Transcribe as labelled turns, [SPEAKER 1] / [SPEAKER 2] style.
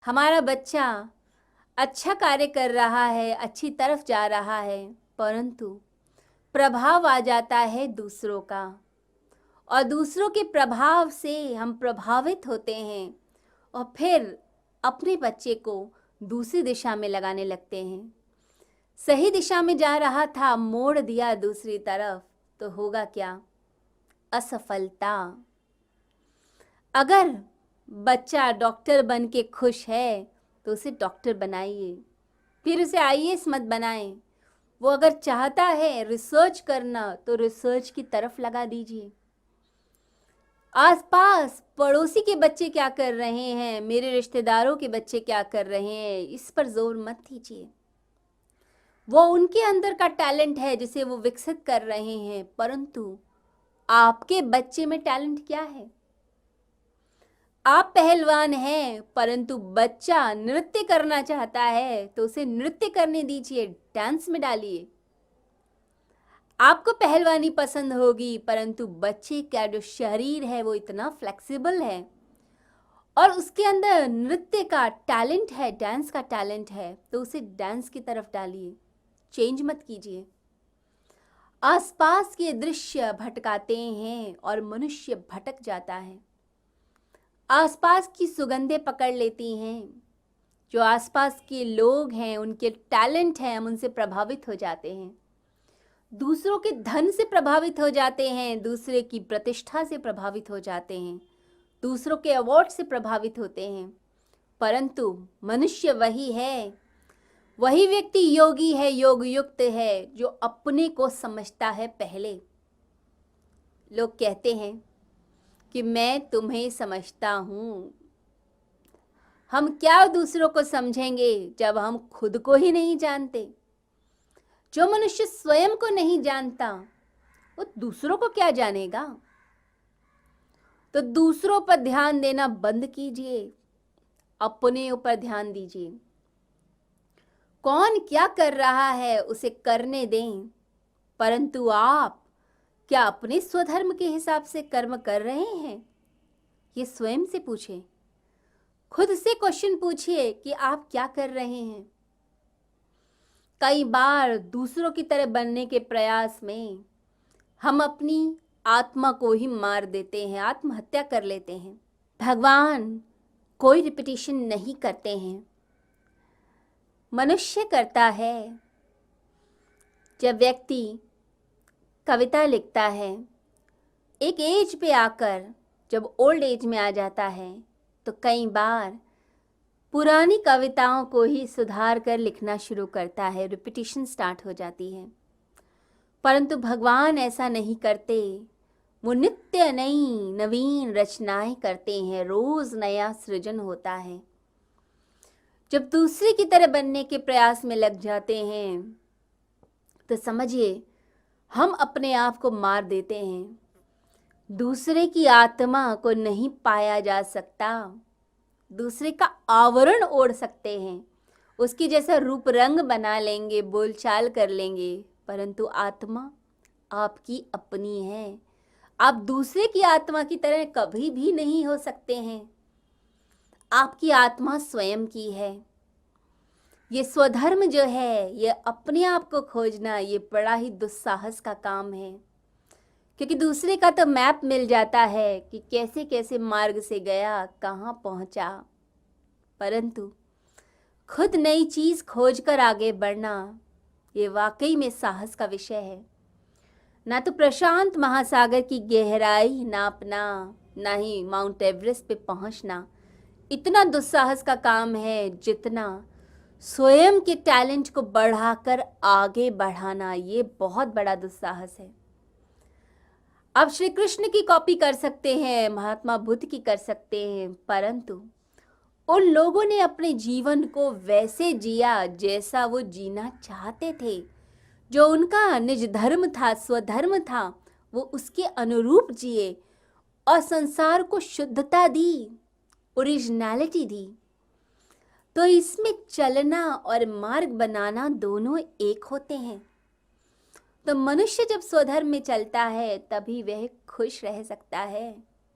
[SPEAKER 1] हमारा बच्चा अच्छा कार्य कर रहा है, अच्छी तरफ जा रहा है, परंतु प्रभाव आ जाता है दूसरों का और दूसरों के प्रभाव से हम प्रभावित होते हैं और फिर अपने बच्चे को दूसरी दिशा में लगाने लगते हैं। सही दिशा में जा रहा था, मोड़ दिया दूसरी तरफ, तो होगा क्या? असफलता। अगर बच्चा डॉक्टर बन के खुश है तो उसे डॉक्टर बनाइए, फिर उसे आईएएस मत बनाएं। वो अगर चाहता है रिसर्च करना तो रिसर्च की तरफ लगा दीजिए। आसपास पड़ोसी के बच्चे क्या कर रहे हैं, मेरे रिश्तेदारों के बच्चे क्या कर रहे हैं, इस पर जोर मत दीजिए। वो उनके अंदर का टैलेंट है जिसे वो विकसित कर रहे हैं, परंतु आपके बच्चे में टैलेंट क्या है? आप पहलवान हैं, परंतु बच्चा नृत्य करना चाहता है तो उसे नृत्य करने दीजिए, डांस में डालिए। आपको पहलवानी पसंद होगी, परंतु बच्चे का जो शरीर है वो इतना फ्लेक्सिबल है और उसके अंदर नृत्य का टैलेंट है, डांस का टैलेंट है, तो उसे डांस की तरफ डालिए, चेंज मत कीजिए। आसपास के दृश्य भटकाते हैं और मनुष्य भटक जाता है। आसपास की सुगंधें पकड़ लेती हैं। जो आसपास के लोग हैं, उनके टैलेंट हैं, हम उनसे प्रभावित हो जाते हैं। दूसरों के धन से प्रभावित हो जाते हैं, दूसरे की प्रतिष्ठा से प्रभावित हो जाते हैं, दूसरों के अवार्ड से प्रभावित होते हैं। परंतु मनुष्य वही है, वही व्यक्ति योगी है, योग युक्त है, जो अपने को समझता है पहले। लोग कहते हैं कि मैं तुम्हें समझता हूँ। हम क्या दूसरों को समझेंगे जब हम खुद को ही नहीं जानते? जो मनुष्य स्वयं को नहीं जानता वो दूसरों को क्या जानेगा? तो दूसरों पर ध्यान देना बंद कीजिए, अपने ऊपर ध्यान दीजिए। कौन क्या कर रहा है उसे करने दें, परंतु आप क्या अपने स्वधर्म के हिसाब से कर्म कर रहे हैं? ये स्वयं से पूछें। खुद से क्वेश्चन पूछिए कि आप क्या कर रहे हैं। कई बार दूसरों की तरह बनने के प्रयास में हम अपनी आत्मा को ही मार देते हैं, आत्महत्या कर लेते हैं। भगवान कोई रिपीटिशन नहीं करते हैं, मनुष्य करता है। जब व्यक्ति कविता लिखता है, एक एज पे आकर जब ओल्ड एज में आ जाता है, तो कई बार पुरानी कविताओं को ही सुधार कर लिखना शुरू करता है, रिपीटिशन स्टार्ट हो जाती है। परंतु भगवान ऐसा नहीं करते, वो नित्य नई नवीन रचनाएं करते हैं, रोज नया सृजन होता है। जब दूसरे की तरह बनने के प्रयास में लग जाते हैं तो समझिए हम अपने आप को मार देते हैं। दूसरे की आत्मा को नहीं पाया जा सकता, दूसरे का आवरण ओढ़ सकते हैं, उसकी जैसा रूप रंग बना लेंगे, बोलचाल कर लेंगे, परंतु आत्मा आपकी अपनी है। आप दूसरे की आत्मा की तरह कभी भी नहीं हो सकते हैं। आपकी आत्मा स्वयं की है। ये स्वधर्म जो है, ये अपने आप को खोजना, ये बड़ा ही दुस्साहस का काम है, क्योंकि दूसरे का तो मैप मिल जाता है कि कैसे कैसे मार्ग से गया, कहाँ पहुँचा, परंतु खुद नई चीज़ खोज कर आगे बढ़ना, ये वाकई में साहस का विषय है। ना तो प्रशांत महासागर की गहराई नापना, ना ही माउंट एवरेस्ट पे पहुंचना इतना दुस्साहस का काम है, जितना स्वयं के टैलेंट को बढ़ाकर आगे बढ़ाना, ये बहुत बड़ा दुस्साहस है। आप श्री कृष्ण की कॉपी कर सकते हैं, महात्मा बुद्ध की कर सकते हैं, परंतु उन लोगों ने अपने जीवन को वैसे जिया जैसा वो जीना चाहते थे। जो उनका निज धर्म था, स्वधर्म था, वो उसके अनुरूप जिए और संसार को शुद्धता दी, ओरिजिनलिटी दी। तो इसमें चलना और मार्ग बनाना दोनों एक होते हैं। तो मनुष्य जब स्वधर्म में चलता है तभी वह खुश रह सकता है।